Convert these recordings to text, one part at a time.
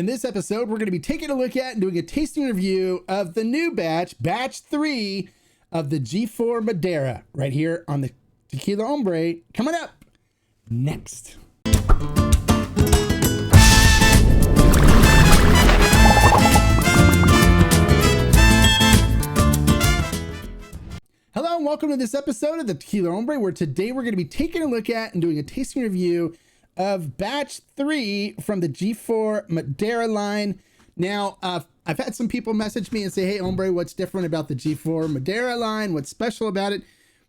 In this episode, we're going to be taking a look at and doing a tasting review of the new batch 3 of the G4 Madera, right here on the Tequila Hombre, coming up next. Hello and welcome to this episode of the Tequila Hombre, where today we're going to be taking a look at and doing a tasting review of batch 3 from the G4 Madera line. Now, I've had some people message me and say, hey, Hombre, what's different about the G4 Madera line? What's special about it?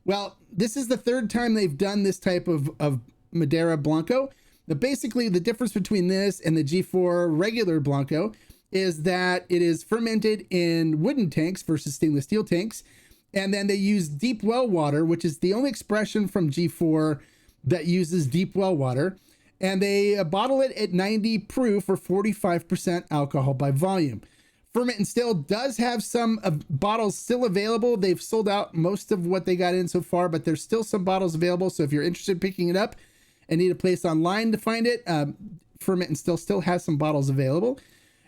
Well, this is the third time they've done this type of Madera Blanco. But basically, the difference between this and the G4 regular Blanco is that it is fermented in wooden tanks versus stainless steel tanks. And then they use deep well water, which is the only expression from G4 that uses deep well water. And they bottle it at 90 proof or 45% alcohol by volume. Ferment and Still does have some bottles still available. They've sold out most of what they got in so far, but there's still some bottles available. So if you're interested in picking it up and need a place online to find it, Ferment and Still has some bottles available.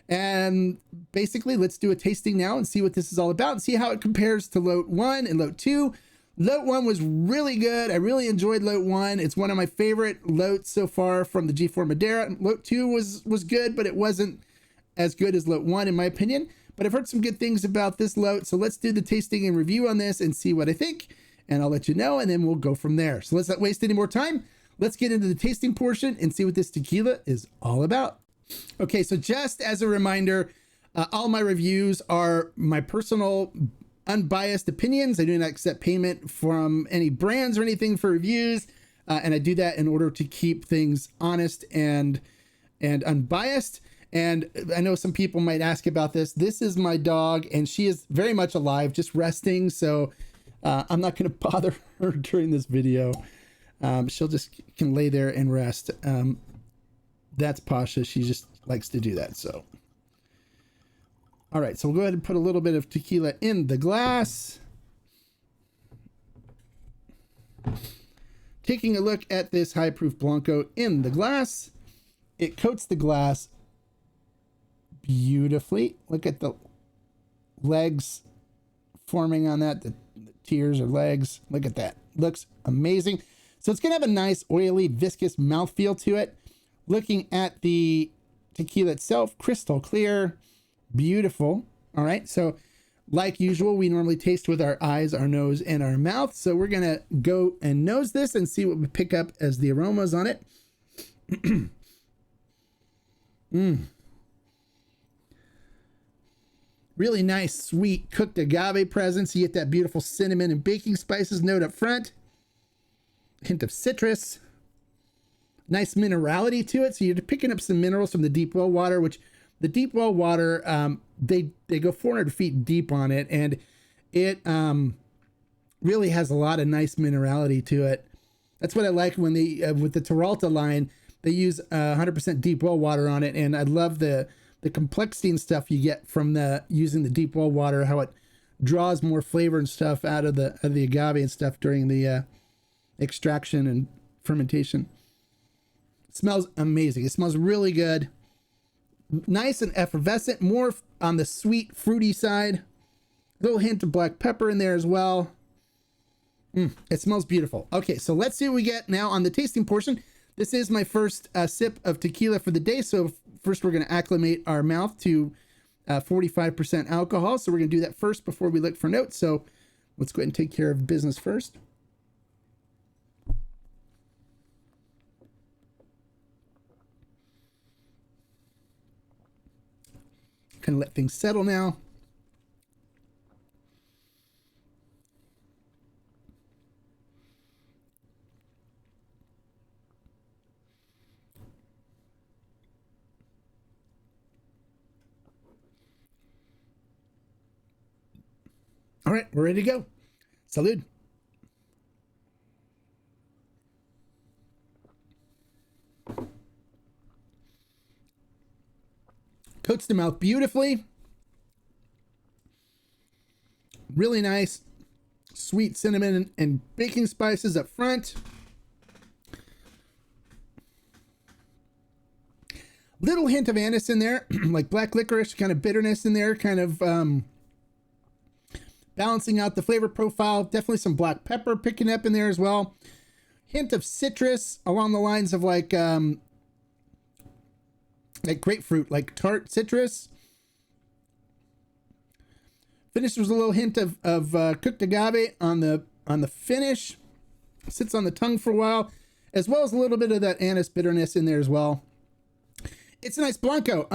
And basically, let's do a tasting now and see what this is all about and see how it compares to Lote 1 and Lote 2. Lote 1 was really good. I really enjoyed Lote 1. It's one of my favorite Lotes so far from the G4 Madera. Lote 2 was good, but it wasn't as good as Lote 1 in my opinion. But I've heard some good things about this Lote, so let's do the tasting and review on this and see what I think. And I'll let you know, and then we'll go from there. So let's not waste any more time. Let's get into the tasting portion and see what this tequila is all about. Okay, so just as a reminder, all my reviews are my personal unbiased opinions. I do not accept payment from any brands or anything for reviews, and I do that in order to keep things honest and unbiased. And I know some people might ask about this. This is my dog, and she is very much alive, just resting, so I'm not going to bother her during this video. She'll just can lay there and rest. That's Pasha. She just likes to do that. So, all right. So we'll go ahead and put a little bit of tequila in the glass. Taking a look at this high proof Blanco in the glass. It coats the glass beautifully. Look at the legs forming on that. The tears or legs. Look at that. Looks amazing. So it's going to have a nice oily, viscous mouthfeel to it. Looking at the tequila itself, crystal clear, beautiful. All right, so like usual, we normally taste with our eyes, our nose, and our mouth. So we're gonna go and nose this and see what we pick up as the aromas on it. Really nice, sweet, cooked agave presence. You get that beautiful cinnamon and baking spices note up front. Hint of citrus. Nice minerality to it. So you're picking up some minerals from the deep well water, which the deep well water, they go 400 feet deep on it. And it really has a lot of nice minerality to it. That's what I like when they, with the Terralta line, they use 100% deep well water on it. And I love the complexity and stuff you get from using the deep well water, how it draws more flavor and stuff out of the agave and stuff during the extraction and fermentation. Smells amazing. It smells really good. Nice and effervescent. More on the sweet, fruity side. A little hint of black pepper in there as well. It smells beautiful. Okay, so let's see what we get now on the tasting portion. This is my first sip of tequila for the day. So first we're going to acclimate our mouth to 45% alcohol. So we're going to do that first before we look for notes. So let's go ahead and take care of business first. Kind of let things settle now. All right, we're ready to go. Salud. Coats the mouth beautifully. Really nice, sweet cinnamon and baking spices up front. little hint of anise in there, like black licorice, kind of bitterness in there, kind of balancing out the flavor profile. Definitely some black pepper picking up in there as well. Hint of citrus along the lines of like grapefruit, like tart citrus. Finish, there's a little hint of cooked agave on the finish. Sits on the tongue for a while, as well as a little bit of that anise bitterness in there as well. It's a nice Blanco.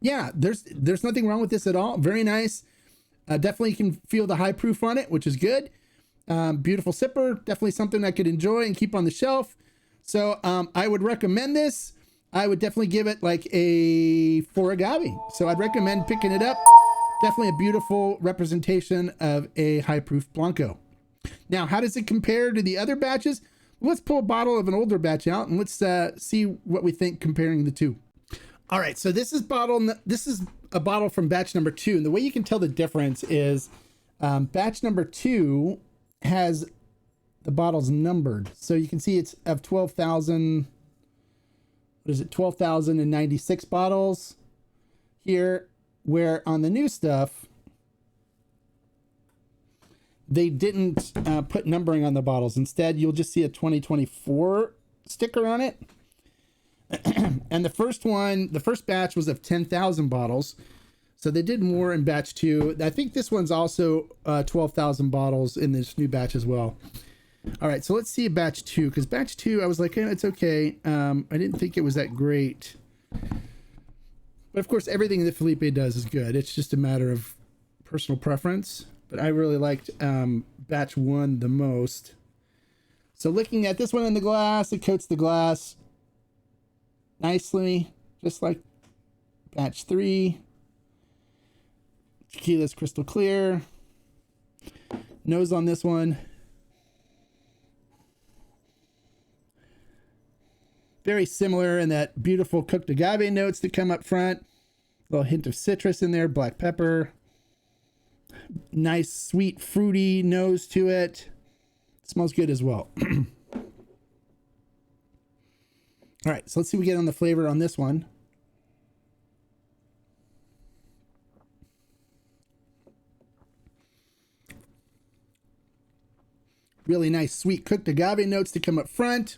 Yeah, there's nothing wrong with this at all. Very nice. Definitely you can feel the high proof on it, which is good. Beautiful sipper. Definitely something I could enjoy and keep on the shelf. So I would recommend this. I would definitely give it like a 4 agave. So I'd recommend picking it up. Definitely a beautiful representation of a high proof Blanco. Now, how does it compare to the other batches? Let's pull a bottle of an older batch out and let's see what we think comparing the two. All right, so this is a bottle from batch number 2, and the way you can tell the difference is batch number 2 has the bottles numbered, so you can see it's of 12,000. What is it? 12,096 bottles here, where on the new stuff they didn't put numbering on the bottles. Instead, you'll just see a 2024 sticker on it. And the first batch was of 10,000 bottles. So they did more in batch 2. I think this one's also 12,000 bottles in this new batch as well. All right, so let's see batch 2, because batch 2, I was like, it's okay. I didn't think it was that great. But of course, everything that Felipe does is good. It's just a matter of personal preference. But I really liked batch 1 the most. So looking at this one in the glass, it coats the glass nicely, just like batch 3. Tequila's crystal clear. Nose on this one. Very similar in that beautiful cooked agave notes that come up front. A little hint of citrus in there, black pepper. Nice, sweet, fruity nose to it. Smells good as well. All right, so let's see what we get on the flavor on this one. Really nice, sweet cooked agave notes to come up front.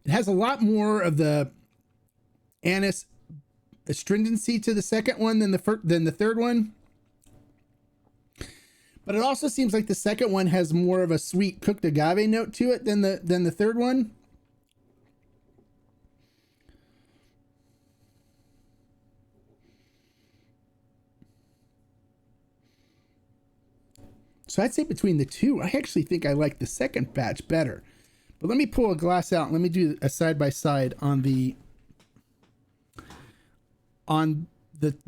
It has a lot more of the anise astringency to the second one than the third one. But it also seems like the second one has more of a sweet cooked agave note to it than the third one. So I'd say between the two, I actually think I like the second batch better. But let me pull a glass out and let me do a side by side on the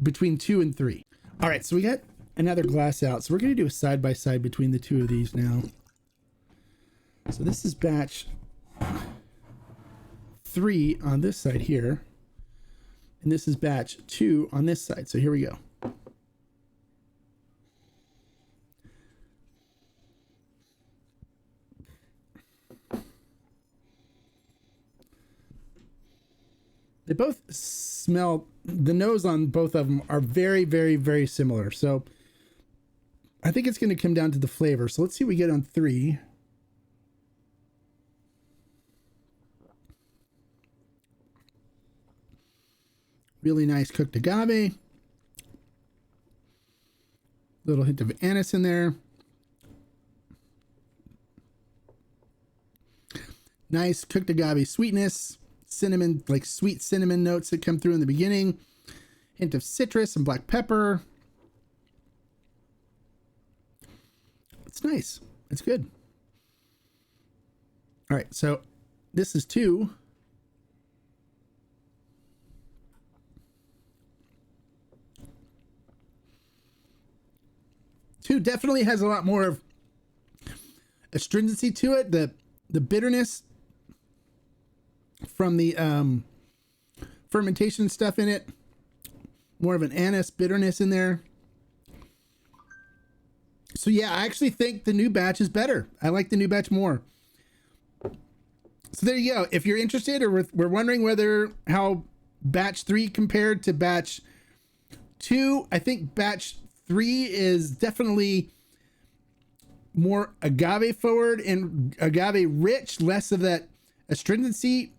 between 2 and 3. All right, so we got another glass out. So we're going to do a side by side between the two of these now. So this is batch 3 on this side here. And this is batch 2 on this side. So here we go. They both smell, the nose on both of them are very, very, very similar. So I think it's going to come down to the flavor. So let's see what we get on 3. Really nice cooked agave. Little hint of anise in there. Nice cooked agave sweetness. Cinnamon, like sweet cinnamon notes that come through in the beginning. Hint of citrus and black pepper. It's nice. It's good. All right, so this is 2. Two definitely has a lot more of astringency to it. The bitterness from the fermentation stuff in it. More of an anise bitterness in there. So yeah, I actually think the new batch is better. I like the new batch more. So there you go. If you're interested or we're wondering whether how batch 3 compared to batch 2, I think batch 3 is definitely more agave forward and agave rich, less of that astringency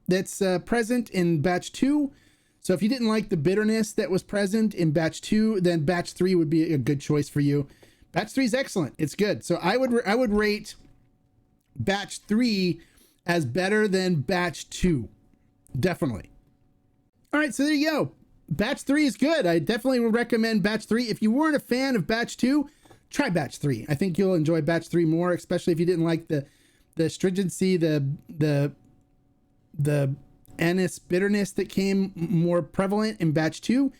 that's present in batch 2. So if you didn't like the bitterness that was present in batch 2, then batch 3 would be a good choice for you. Batch 3 is excellent. It's good. So I would rate batch 3 as better than batch 2. Definitely. All right, so there you go. Batch 3 is good. I definitely would recommend batch 3. If you weren't a fan of batch 2, try batch 3. I think you'll enjoy batch 3 more, especially if you didn't like the astringency, the anise bitterness that came more prevalent in batch 2.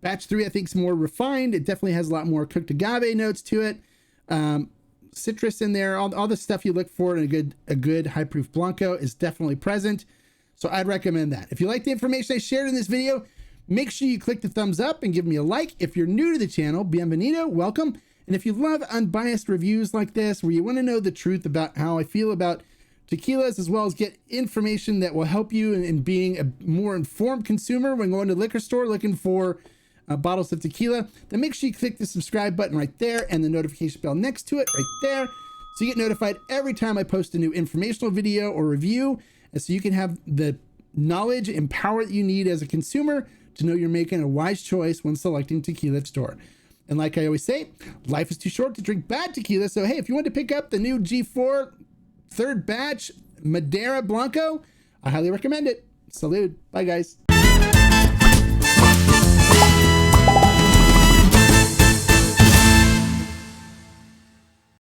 Batch 3, I think, is more refined. It definitely has a lot more cooked agave notes to it. Citrus in there, all the stuff you look for in a good high proof Blanco is definitely present. So I'd recommend that. If you like the information I shared in this video, make sure you click the thumbs up and give me a like. If you're new to the channel, bienvenido, welcome. And if you love unbiased reviews like this, where you want to know the truth about how I feel about tequilas, as well as get information that will help you in being a more informed consumer when going to the liquor store looking for bottles of tequila, then make sure you click the subscribe button right there and the notification bell next to it right there, so you get notified every time I post a new informational video or review, and so you can have the knowledge and power that you need as a consumer to know you're making a wise choice when selecting tequila at store. And like I always say, life is too short to drink bad tequila. So hey, if you want to pick up the new G4 third batch Madera Blanco, I highly recommend it. Salud. Bye guys.